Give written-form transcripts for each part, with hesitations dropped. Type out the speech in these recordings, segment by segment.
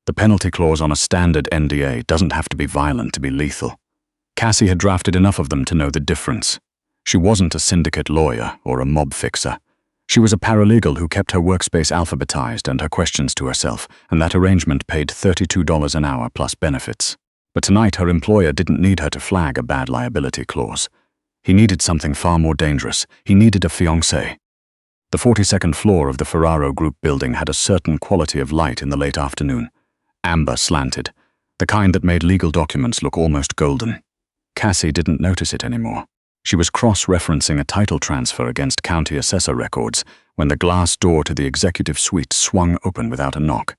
The penalty clause on a standard NDA doesn't have to be violent to be lethal. Cassie had drafted enough of them to know the difference. She wasn't a syndicate lawyer or a mob fixer. She was a paralegal who kept her workspace alphabetized and her questions to herself, and that arrangement paid $32 an hour plus benefits. But tonight her employer didn't need her to flag a bad liability clause. He needed something far more dangerous. He needed a fiancée. The 42nd floor of the Ferraro Group building had a certain quality of light in the late afternoon. Amber slanted, the kind that made legal documents look almost golden. Cassie didn't notice it anymore. She was cross-referencing a title transfer against county assessor records when the glass door to the executive suite swung open without a knock.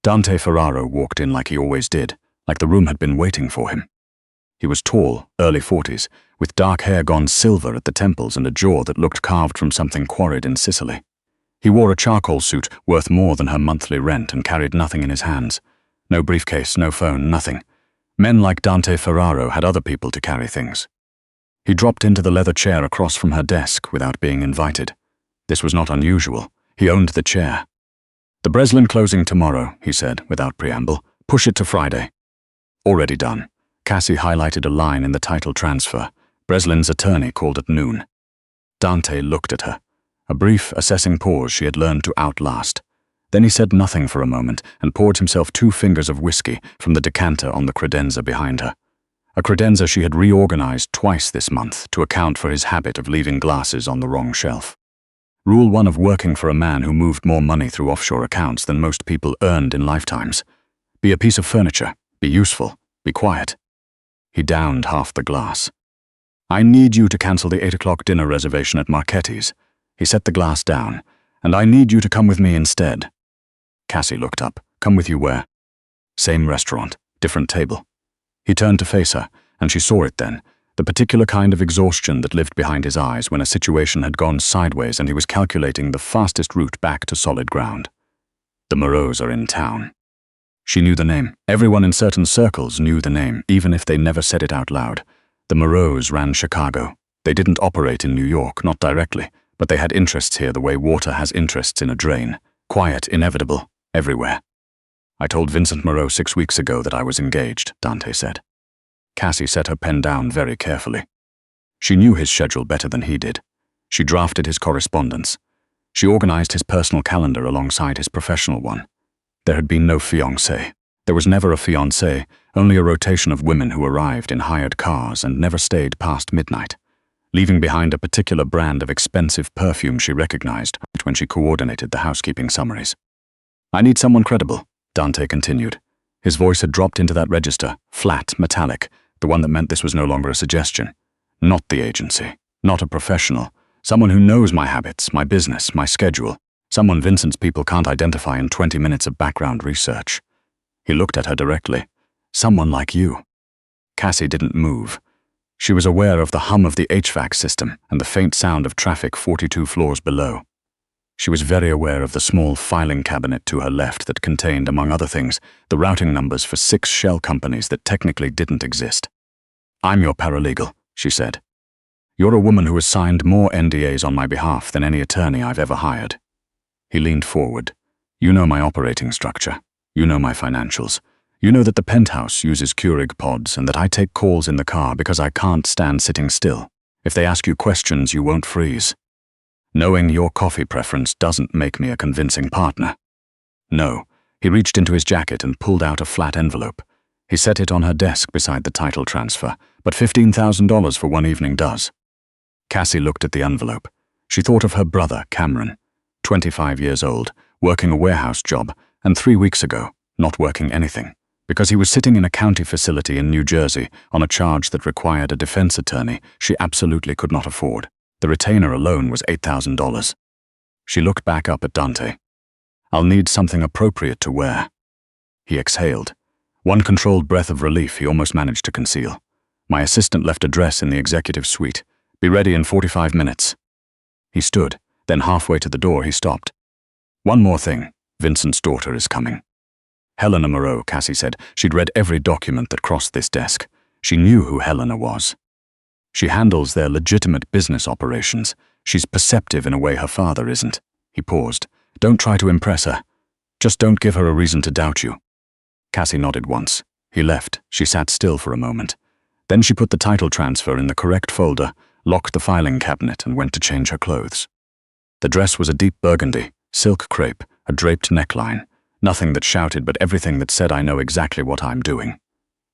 Dante Ferraro walked in like he always did, like the room had been waiting for him. He was tall, early 40s, with dark hair gone silver at the temples and a jaw that looked carved from something quarried in Sicily. He wore a charcoal suit worth more than her monthly rent and carried nothing in his hands. No briefcase, no phone, nothing. Men like Dante Ferraro had other people to carry things. He dropped into the leather chair across from her desk without being invited. This was not unusual. He owned the chair. "The Breslin closing tomorrow," he said, without preamble. "Push it to Friday." "Already done." Cassie highlighted a line in the title transfer. Breslin's attorney called at noon. Dante looked at her. A brief, assessing pause she had learned to outlast. Then he said nothing for a moment and poured himself 2 fingers of whiskey from the decanter on the credenza behind her. A credenza she had reorganized twice this month to account for his habit of leaving glasses on the wrong shelf. Rule 1 of working for a man who moved more money through offshore accounts than most people earned in lifetimes. Be a piece of furniture. Be useful. Be quiet. He downed half the glass. "I need you to cancel the 8 o'clock dinner reservation at Marchetti's." He set the glass down. "And I need you to come with me instead." Cassie looked up. "Come with you where?" "Same restaurant, different table." He turned to face her, and she saw it then, the particular kind of exhaustion that lived behind his eyes when a situation had gone sideways and he was calculating the fastest route back to solid ground. "The Moreaus are in town." She knew the name. Everyone in certain circles knew the name, even if they never said it out loud. The Moreaus ran Chicago. They didn't operate in New York, not directly, but they had interests here the way water has interests in a drain. Quiet, inevitable, everywhere. "I told Vincent Moreau 6 weeks ago that I was engaged," Dante said. Cassie set her pen down very carefully. She knew his schedule better than he did. She drafted his correspondence. She organized his personal calendar alongside his professional one. There had been no fiancée. There was never a fiancée, only a rotation of women who arrived in hired cars and never stayed past midnight, leaving behind a particular brand of expensive perfume she recognized when she coordinated the housekeeping summaries. "I need someone credible," Dante continued. His voice had dropped into that register, flat, metallic, the one that meant this was no longer a suggestion. "Not the agency, not a professional, someone who knows my habits, my business, my schedule, someone Vincent's people can't identify in 20 minutes of background research." He looked at her directly. "Someone like you." Cassie didn't move. She was aware of the hum of the HVAC system and the faint sound of traffic 42 floors below. She was very aware of the small filing cabinet to her left that contained, among other things, the routing numbers for 6 shell companies that technically didn't exist. "I'm your paralegal," she said. "You're a woman who has signed more NDAs on my behalf than any attorney I've ever hired." He leaned forward. "You know my operating structure. You know my financials. You know that the penthouse uses Keurig pods and that I take calls in the car because I can't stand sitting still. If they ask you questions, you won't freeze. Knowing your coffee preference doesn't make me a convincing partner." "No." He reached into his jacket and pulled out a flat envelope. He set it on her desk beside the title transfer, but $15,000 for one evening does. Cassie looked at the envelope. She thought of her brother, Cameron, 25 years old, working a warehouse job, and 3 weeks ago, not working anything, because he was sitting in a county facility in New Jersey on a charge that required a defense attorney she absolutely could not afford. The retainer alone was $8,000. She looked back up at Dante. "I'll need something appropriate to wear." He exhaled. One controlled breath of relief he almost managed to conceal. "My assistant left a dress in the executive suite. Be ready in 45 minutes. He stood, then halfway to the door he stopped. "One more thing. Vincent's daughter is coming." "Helena Moreau," Cassie said. She'd read every document that crossed this desk. She knew who Helena was. "She handles their legitimate business operations. She's perceptive in a way her father isn't." He paused. "Don't try to impress her. Just don't give her a reason to doubt you." Cassie nodded once. He left. She sat still for a moment. Then she put the title transfer in the correct folder, locked the filing cabinet, and went to change her clothes. The dress was a deep burgundy, silk crepe, a draped neckline. Nothing that shouted, but everything that said, "I know exactly what I'm doing."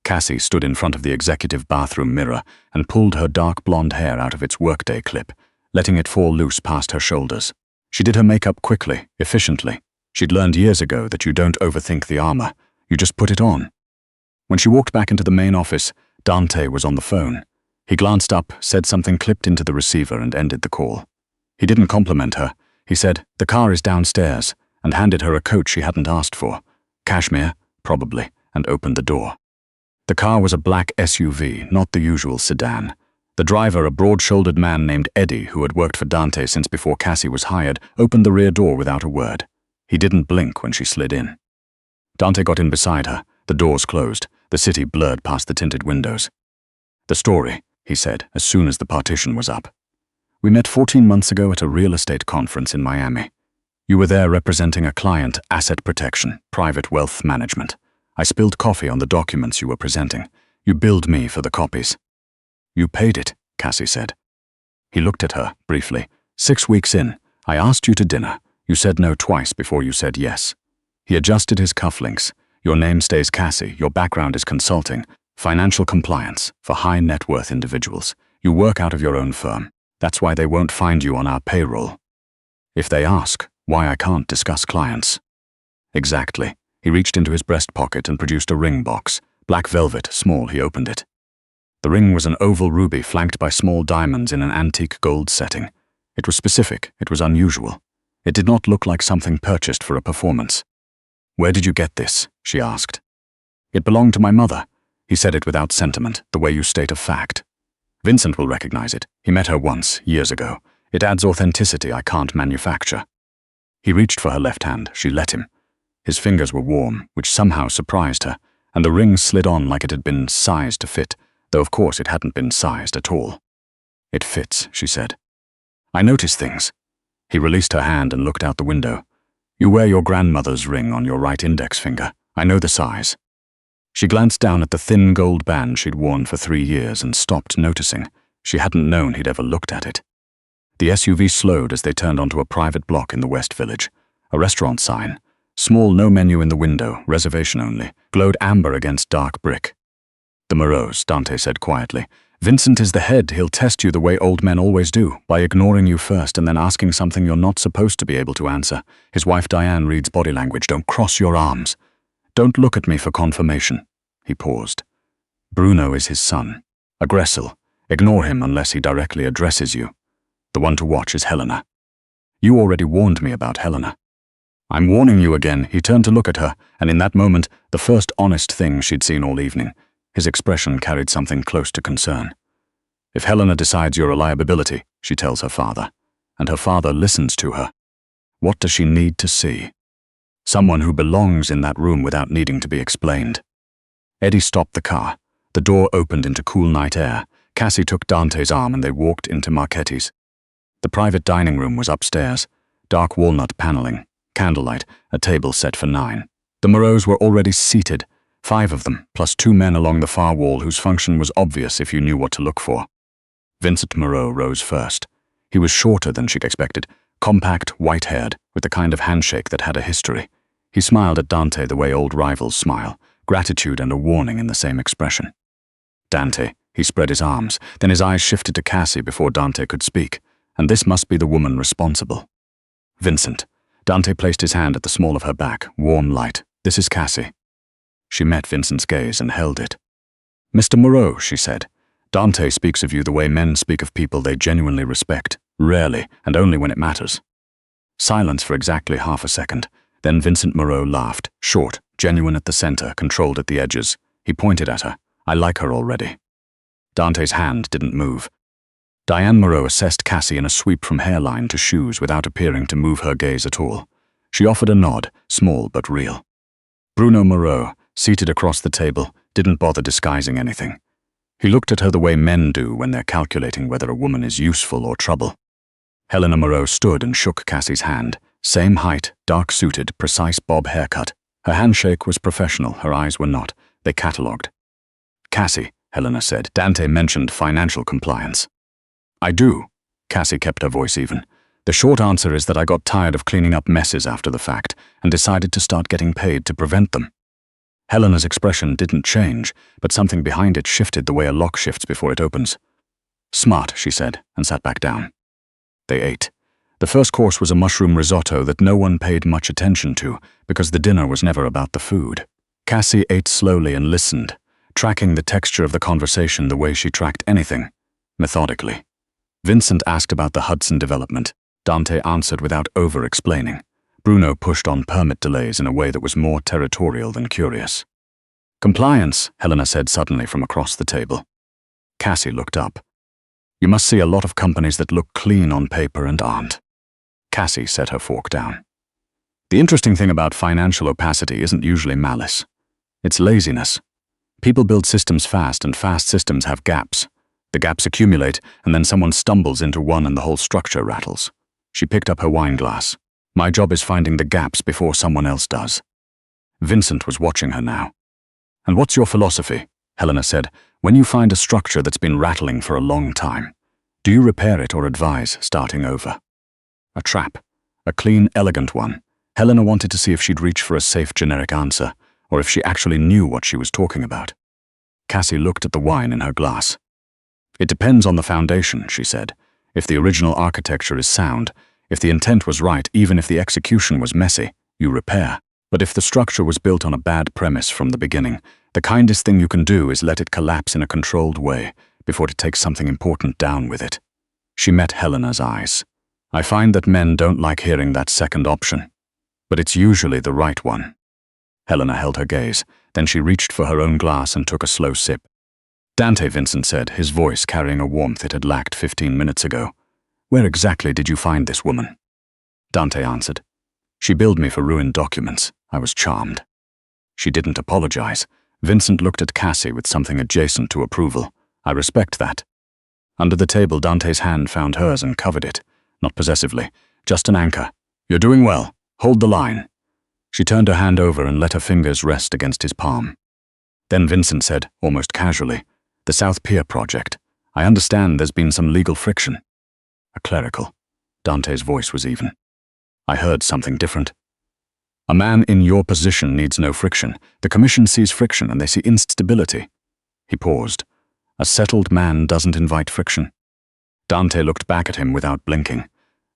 Cassie stood in front of the executive bathroom mirror and pulled her dark blonde hair out of its workday clip, letting it fall loose past her shoulders. She did her makeup quickly, efficiently. She'd learned years ago that you don't overthink the armor, you just put it on. When she walked back into the main office, Dante was on the phone. He glanced up, said something clipped into the receiver, and ended the call. He didn't compliment her. He said, "The car is downstairs," and handed her a coat she hadn't asked for. Cashmere, probably, and opened the door. The car was a black SUV, not the usual sedan. The driver, a broad-shouldered man named Eddie, who had worked for Dante since before Cassie was hired, opened the rear door without a word. He didn't blink when she slid in. Dante got in beside her. The doors closed. The city blurred past the tinted windows. "The story," he said, as soon as the partition was up. "We met 14 months ago at a real estate conference in Miami. You were there representing a client, asset protection, private wealth management. I spilled coffee on the documents you were presenting. You billed me for the copies." "You paid it," Cassie said. He looked at her, briefly. 6 weeks in, I asked you to dinner. You said no twice before you said yes." He adjusted his cufflinks. "Your name stays Cassie. Your background is consulting, financial compliance for high net worth individuals. You work out of your own firm. That's why they won't find you on our payroll. If they ask, why I can't discuss clients." "Exactly." He reached into his breast pocket and produced a ring box. Black velvet, small. He opened it. The ring was an oval ruby flanked by small diamonds in an antique gold setting. It was specific. It was unusual. It did not look like something purchased for a performance. "Where did you get this?" she asked. "It belonged to my mother." He said it without sentiment, the way you state a fact. "Vincent will recognize it. He met her once, years ago. It adds authenticity I can't manufacture." He reached for her left hand. She let him. His fingers were warm, which somehow surprised her, and the ring slid on like it had been sized to fit, though of course it hadn't been sized at all. "It fits," she said. "I notice things." He released her hand and looked out the window. "You wear your grandmother's ring on your right index finger. I know the size." She glanced down at the thin gold band she'd worn for 3 years and stopped noticing. She hadn't known he'd ever looked at it. The SUV slowed as they turned onto a private block in the West Village. A restaurant sign, small, no menu in the window, reservation only, glowed amber against dark brick. "The Moreaus," Dante said quietly. "Vincent is the head. He'll test you the way old men always do, by ignoring you first and then asking something you're not supposed to be able to answer. His wife Diane reads body language. Don't cross your arms. Don't look at me for confirmation." He paused. "Bruno is his son. Aggressive. Ignore him unless he directly addresses you. The one to watch is Helena. You already warned me about Helena." "I'm warning you again." He turned to look at her, and in that moment, the first honest thing she'd seen all evening. His expression carried something close to concern. "If Helena decides you're a liability," she tells her father, and her father listens to her, what does she need to see? Someone who belongs in that room without needing to be explained. Eddie stopped the car. The door opened into cool night air. Cassie took Dante's arm and they walked into Marchetti's. The private dining room was upstairs. Dark walnut paneling, candlelight, a table set for 9. The Moreaus were already seated. 5 of them, plus 2 men along the far wall whose function was obvious if you knew what to look for. Vincent Moreau rose first. He was shorter than she'd expected, compact, white-haired, with the kind of handshake that had a history. He smiled at Dante the way old rivals smile, gratitude and a warning in the same expression. "Dante," he spread his arms, then his eyes shifted to Cassie before Dante could speak, and this must be the woman responsible. "Vincent." Dante placed his hand at the small of her back, warm light. "This is Cassie." She met Vincent's gaze and held it. "Mr. Moreau," she said, "Dante speaks of you the way men speak of people they genuinely respect, rarely, and only when it matters." Silence for exactly half a second. Then Vincent Moreau laughed, short, genuine at the center, controlled at the edges. He pointed at her. "I like her already." Dante's hand didn't move. Diane Moreau assessed Cassie in a sweep from hairline to shoes without appearing to move her gaze at all. She offered a nod, small but real. Bruno Moreau, seated across the table, didn't bother disguising anything. He looked at her the way men do when they're calculating whether a woman is useful or trouble. Helena Moreau stood and shook Cassie's hand. Same height, dark-suited, precise bob haircut. Her handshake was professional, her eyes were not. They catalogued. "Cassie," Helena said, "Dante mentioned financial compliance." "I do." Cassie kept her voice even. "The short answer is that I got tired of cleaning up messes after the fact and decided to start getting paid to prevent them." Helena's expression didn't change, but something behind it shifted the way a lock shifts before it opens. "Smart," she said, and sat back down. They ate. The first course was a mushroom risotto that no one paid much attention to because the dinner was never about the food. Cassie ate slowly and listened, tracking the texture of the conversation the way she tracked anything, methodically. Vincent asked about the Hudson development. Dante answered without over-explaining. Bruno pushed on permit delays in a way that was more territorial than curious. "Compliance," Helena said suddenly from across the table. Cassie looked up. "You must see a lot of companies that look clean on paper and aren't." Cassie set her fork down. "The interesting thing about financial opacity isn't usually malice. It's laziness. People build systems fast, and fast systems have gaps. The gaps accumulate, and then someone stumbles into one and the whole structure rattles." She picked up her wine glass. "My job is finding the gaps before someone else does." Vincent was watching her now. "And what's your philosophy?" Helena said. "When you find a structure that's been rattling for a long time, do you repair it or advise starting over?" A trap. A clean, elegant one. Helena wanted to see if she'd reach for a safe, generic answer, or if she actually knew what she was talking about. Cassie looked at the wine in her glass. "It depends on the foundation," she said. "If the original architecture is sound, if the intent was right, even if the execution was messy, you repair. But if the structure was built on a bad premise from the beginning, the kindest thing you can do is let it collapse in a controlled way before it takes something important down with it." She met Helena's eyes. "I find that men don't like hearing that second option, but it's usually the right one." Helena held her gaze, then she reached for her own glass and took a slow sip. "Dante," Vincent said, his voice carrying a warmth it had lacked 15 minutes ago. "Where exactly did you find this woman?" Dante answered. "She billed me for ruined documents. I was charmed." She didn't apologize. Vincent looked at Cassie with something adjacent to approval. "I respect that." Under the table, Dante's hand found hers and covered it. Not possessively, just an anchor. "You're doing well. Hold the line." She turned her hand over and let her fingers rest against his palm. Then Vincent said, almost casually, "The South Pier project. I understand there's been some legal friction." "A clerical." Dante's voice was even. "I heard something different." "A man in your position needs no friction. The commission sees friction and they see instability." He paused. "A settled man doesn't invite friction." Dante looked back at him without blinking.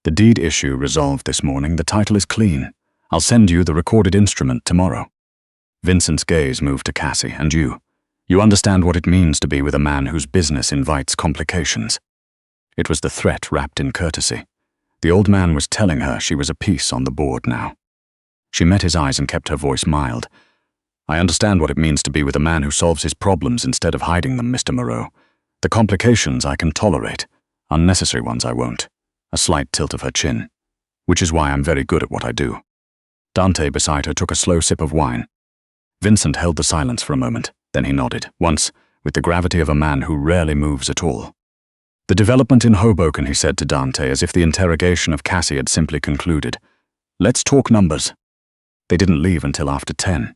"The deed issue resolved this morning. The title is clean. I'll send you the recorded instrument tomorrow." Vincent's gaze moved to Cassie. "And you? You understand what it means to be with a man whose business invites complications." It was the threat wrapped in courtesy. The old man was telling her she was a piece on the board now. She met his eyes and kept her voice mild. "I understand what it means to be with a man who solves his problems instead of hiding them, Mr. Moreau. The complications I can tolerate. Unnecessary ones I won't." A slight tilt of her chin. "Which is why I'm very good at what I do." Dante beside her took a slow sip of wine. Vincent held the silence for a moment, then he nodded, once, with the gravity of a man who rarely moves at all. "The development in Hoboken," he said to Dante, as if the interrogation of Cassie had simply concluded. "Let's talk numbers." They didn't leave until after 10.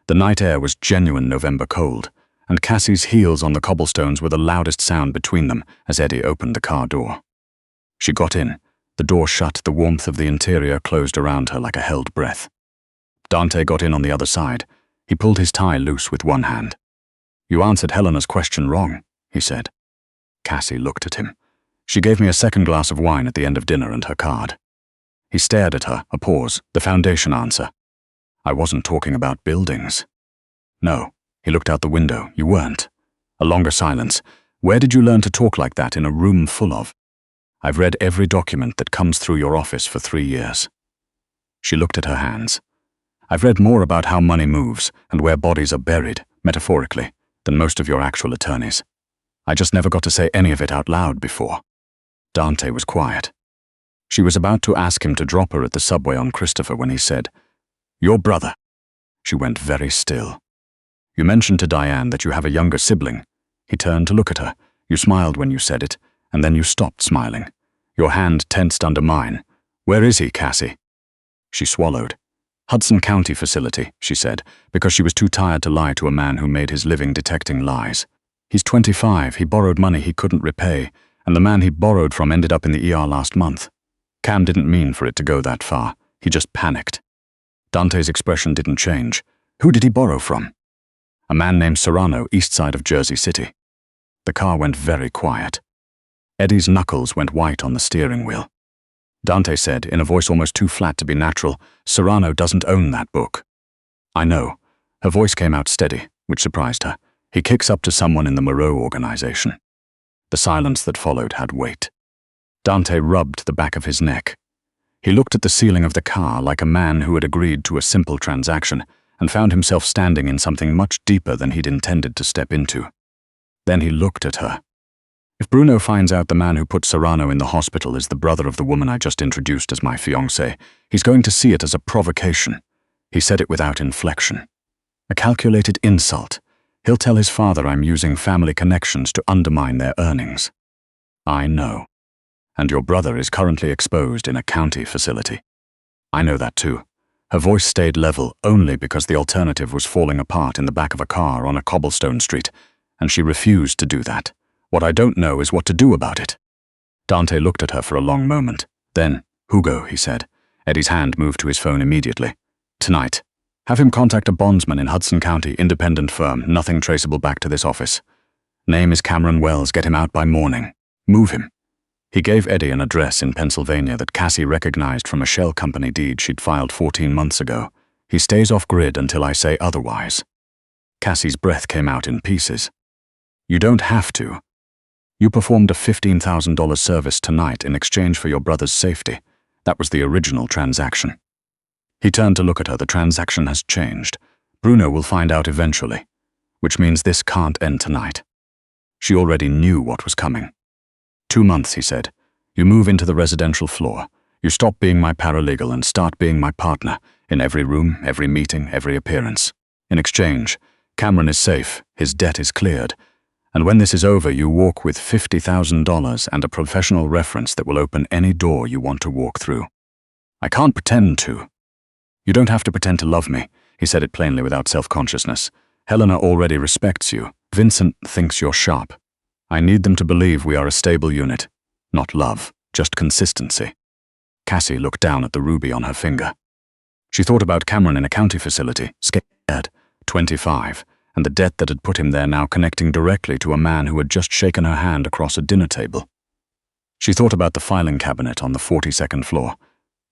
The night air was genuine November cold, and Cassie's heels on the cobblestones were the loudest sound between them as Eddie opened the car door. She got in. The door shut, the warmth of the interior closed around her like a held breath. Dante got in on the other side. He pulled his tie loose with one hand. "You answered Helena's question wrong," he said. Cassie looked at him. "She gave me a second glass of wine at the end of dinner and her card." He stared at her, a pause, the foundation answer. "I wasn't talking about buildings." "No." He looked out the window. "You weren't." A longer silence. "Where did you learn to talk like that in a room full of?" "I've read every document that comes through your office for 3 years." She looked at her hands. "I've read more about how money moves and where bodies are buried, metaphorically, than most of your actual attorneys. I just never got to say any of it out loud before." Dante was quiet. She was about to ask him to drop her at the subway on Christopher when he said, "Your brother." She went very still. "You mentioned to Diane that you have a younger sibling." He turned to look at her. "You smiled when you said it, and then you stopped smiling. Your hand tensed under mine. Where is he, Cassie?" She swallowed. Hudson County facility, she said, because she was too tired to lie to a man who made his living detecting lies. He's 25, he borrowed money he couldn't repay, and the man he borrowed from ended up in the ER last month. Cam didn't mean for it to go that far. He just panicked. Dante's expression didn't change. Who did he borrow from? A man named Serrano, east side of Jersey City. The car went very quiet. Eddie's knuckles went white on the steering wheel. Dante said, in a voice almost too flat to be natural, Serrano doesn't own that book. I know. Her voice came out steady, which surprised her. He kicks up to someone in the Moreau organization. The silence that followed had weight. Dante rubbed the back of his neck. He looked at the ceiling of the car like a man who had agreed to a simple transaction and found himself standing in something much deeper than he'd intended to step into. Then he looked at her. If Bruno finds out the man who put Serrano in the hospital is the brother of the woman I just introduced as my fiancée, he's going to see it as a provocation. He said it without inflection. A calculated insult. He'll tell his father I'm using family connections to undermine their earnings. I know. And your brother is currently exposed in a county facility. I know that too. Her voice stayed level only because the alternative was falling apart in the back of a car on a cobblestone street, and she refused to do that. What I don't know is what to do about it. Dante looked at her for a long moment. Then, Hugo, he said. Eddie's hand moved to his phone immediately. Tonight. Have him contact a bondsman in Hudson County, independent firm, nothing traceable back to this office. Name is Cameron Wells, get him out by morning. Move him. He gave Eddie an address in Pennsylvania that Cassie recognized from a shell company deed she'd filed 14 months ago. He stays off grid until I say otherwise. Cassie's breath came out in pieces. You don't have to. You performed a $15,000 service tonight in exchange for your brother's safety. That was the original transaction. He turned to look at her. The transaction has changed. Bruno will find out eventually, which means this can't end tonight. She already knew what was coming. 2 months, he said. You move into the residential floor. You stop being my paralegal and start being my partner in every room, every meeting, every appearance. In exchange, Cameron is safe, his debt is cleared, and when this is over, you walk with $50,000 and a professional reference that will open any door you want to walk through. I can't pretend to. You don't have to pretend to love me, he said it plainly without self-consciousness. Helena already respects you. Vincent thinks you're sharp. I need them to believe we are a stable unit. Not love, just consistency. Cassie looked down at the ruby on her finger. She thought about Cameron in a county facility, scared, 25, and the debt that had put him there now connecting directly to a man who had just shaken her hand across a dinner table. She thought about the filing cabinet on the 42nd floor,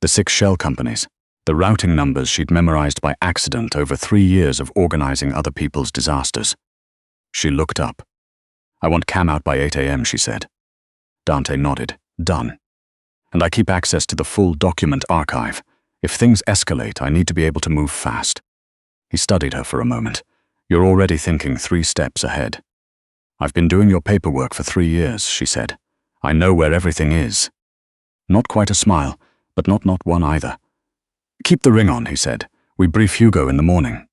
the 6 shell companies, the routing numbers she'd memorized by accident over 3 years of organizing other people's disasters. She looked up. I want Cam out by 8 a.m., she said. Dante nodded. Done. And I keep access to the full document archive. If things escalate, I need to be able to move fast. He studied her for a moment. You're already thinking 3 steps ahead. I've been doing your paperwork for 3 years, she said. I know where everything is. Not quite a smile, but not one either. Keep the ring on, he said. We brief Hugo in the morning.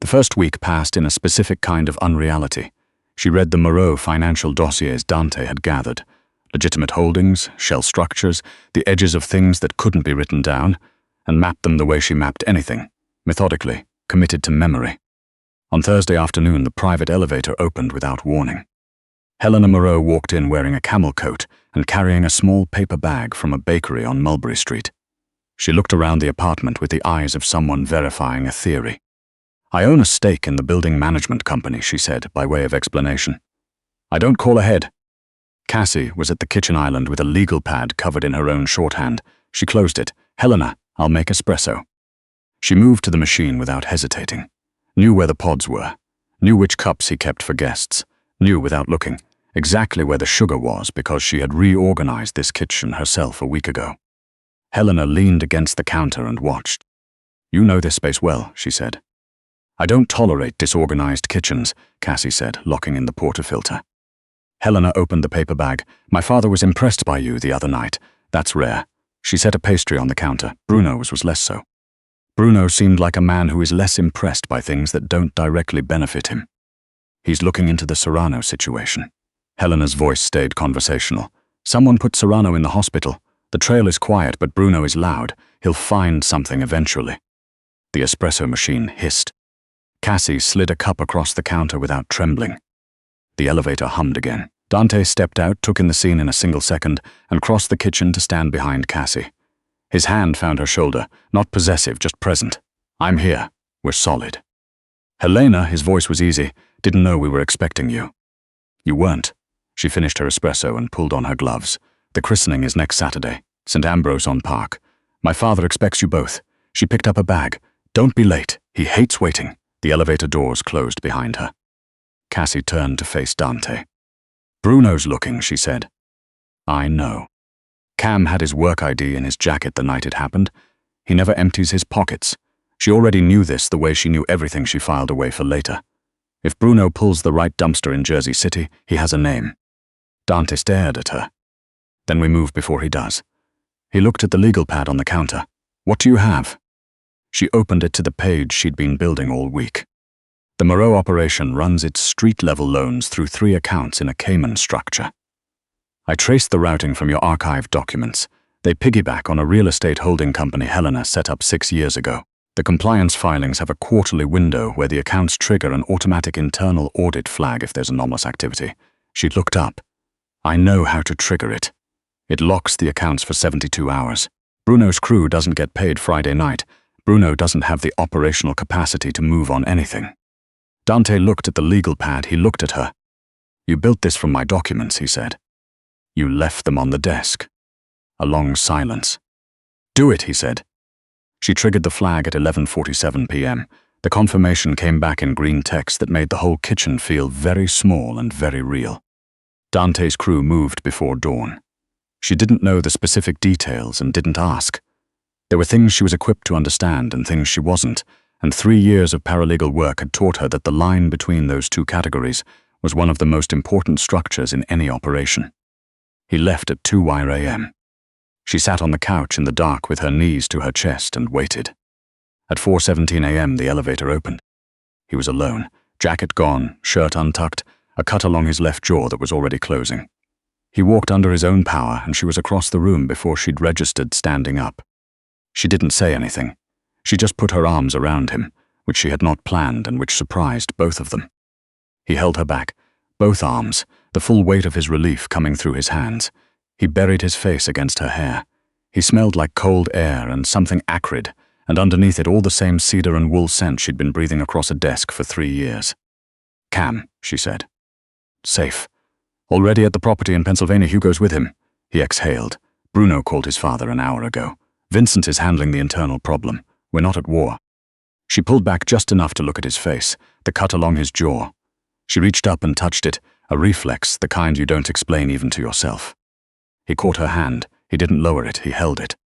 The first week passed in a specific kind of unreality. She read the Moreau financial dossiers Dante had gathered. Legitimate holdings, shell structures, the edges of things that couldn't be written down, and mapped them the way she mapped anything, methodically, committed to memory. On Thursday afternoon, the private elevator opened without warning. Helena Moreau walked in wearing a camel coat and carrying a small paper bag from a bakery on Mulberry Street. She looked around the apartment with the eyes of someone verifying a theory. I own a stake in the building management company, she said, by way of explanation. I don't call ahead. Cassie was at the kitchen island with a legal pad covered in her own shorthand. She closed it. Helena, I'll make espresso. She moved to the machine without hesitating. Knew where the pods were. Knew which cups he kept for guests. Knew without looking exactly where the sugar was because she had reorganized this kitchen herself a week ago. Helena leaned against the counter and watched. You know this space well, she said. I don't tolerate disorganized kitchens, Cassie said, locking in the portafilter. Helena opened the paper bag. My father was impressed by you the other night. That's rare. She set a pastry on the counter. Bruno's was less so. Bruno seemed like a man who is less impressed by things that don't directly benefit him. He's looking into the Serrano situation. Helena's voice stayed conversational. Someone put Serrano in the hospital. The trail is quiet, but Bruno is loud. He'll find something eventually. The espresso machine hissed. Cassie slid a cup across the counter without trembling. The elevator hummed again. Dante stepped out, took in the scene in a single second, and crossed the kitchen to stand behind Cassie. His hand found her shoulder, not possessive, just present. "I'm here. We're solid." Helena, his voice was easy, "didn't know we were expecting you." "You weren't." She finished her espresso and pulled on her gloves. "The christening is next Saturday, St. Ambrose on Park. My father expects you both." She picked up a bag. "Don't be late. He hates waiting." The elevator doors closed behind her. Cassie turned to face Dante. "Bruno's looking," she said. "I know." Cam had his work ID in his jacket the night it happened. He never empties his pockets. She already knew this the way she knew everything she filed away for later. If Bruno pulls the right dumpster in Jersey City, he has a name. Dante stared at her. "Then we move before he does." He looked at the legal pad on the counter. "What do you have?" She opened it to the page she'd been building all week. The Moreau operation runs its street-level loans through 3 accounts in a Cayman structure. I traced the routing from your archived documents. They piggyback on a real estate holding company Helena set up 6 years ago. The compliance filings have a quarterly window where the accounts trigger an automatic internal audit flag if there's anomalous activity. She looked up. "I know how to trigger it. It locks the accounts for 72 hours. Bruno's crew doesn't get paid Friday night. Bruno doesn't have the operational capacity to move on anything." Dante looked at the legal pad. He looked at her. "You built this from my documents," he said. "You left them on the desk." A long silence. "Do it," he said. She triggered the flag at 11:47 p.m. The confirmation came back in green text that made the whole kitchen feel very small and very real. Dante's crew moved before dawn. She didn't know the specific details and didn't ask. There were things she was equipped to understand and things she wasn't, and 3 years of paralegal work had taught her that the line between those two categories was one of the most important structures in any operation. He left at 2 a.m. She sat on the couch in the dark with her knees to her chest and waited. At 4:17 a.m. the elevator opened. He was alone, jacket gone, shirt untucked, a cut along his left jaw that was already closing. He walked under his own power and she was across the room before she'd registered standing up. She didn't say anything. She just put her arms around him, which she had not planned and which surprised both of them. He held her back, both arms, the full weight of his relief coming through his hands. He buried his face against her hair. He smelled like cold air and something acrid, and underneath it all the same cedar and wool scent she'd been breathing across a desk for 3 years. "Cam," she said. "Safe. Already at the property in Pennsylvania. Hugo's with him." He exhaled. "Bruno called his father an hour ago. Vincent is handling the internal problem. We're not at war." She pulled back just enough to look at his face, the cut along his jaw. She reached up and touched it, a reflex, the kind you don't explain even to yourself. He caught her hand. He didn't lower it, he held it.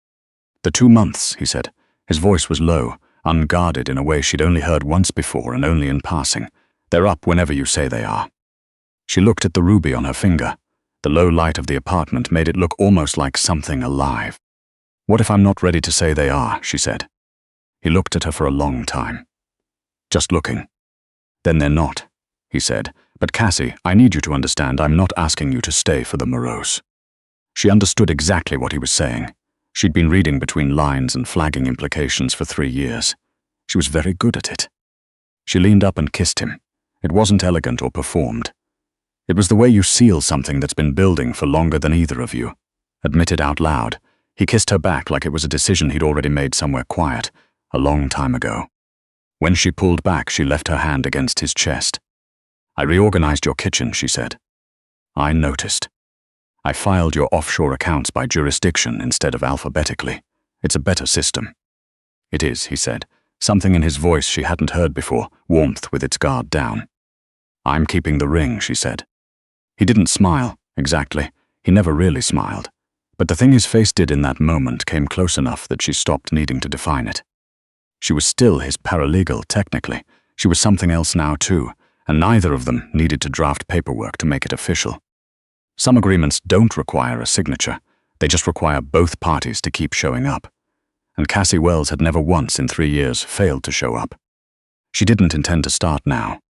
"The 2 months," he said. His voice was low, unguarded in a way she'd only heard once before and only in passing. "They're up whenever you say they are." She looked at the ruby on her finger. The low light of the apartment made it look almost like something alive. "What if I'm not ready to say they are?" she said. He looked at her for a long time. "Just looking." "Then they're not," he said. "But Cassie, I need you to understand I'm not asking you to stay for the Moreaus." She understood exactly what he was saying. She'd been reading between lines and flagging implications for 3 years. She was very good at it. She leaned up and kissed him. It wasn't elegant or performed. It was the way you seal something that's been building for longer than either of you. Admitted out loud, he kissed her back like it was a decision he'd already made somewhere quiet, a long time ago. When she pulled back, she left her hand against his chest. "I reorganized your kitchen," she said. "I noticed. I filed your offshore accounts by jurisdiction instead of alphabetically. It's a better system." "It is," he said, something in his voice she hadn't heard before, warmth with its guard down. "I'm keeping the ring," she said. He didn't smile, exactly. He never really smiled. But the thing his face did in that moment came close enough that she stopped needing to define it. She was still his paralegal, technically. She was something else now, too, and neither of them needed to draft paperwork to make it official. Some agreements don't require a signature. They just require both parties to keep showing up. And Cassie Wells had never once in 3 years failed to show up. She didn't intend to start now.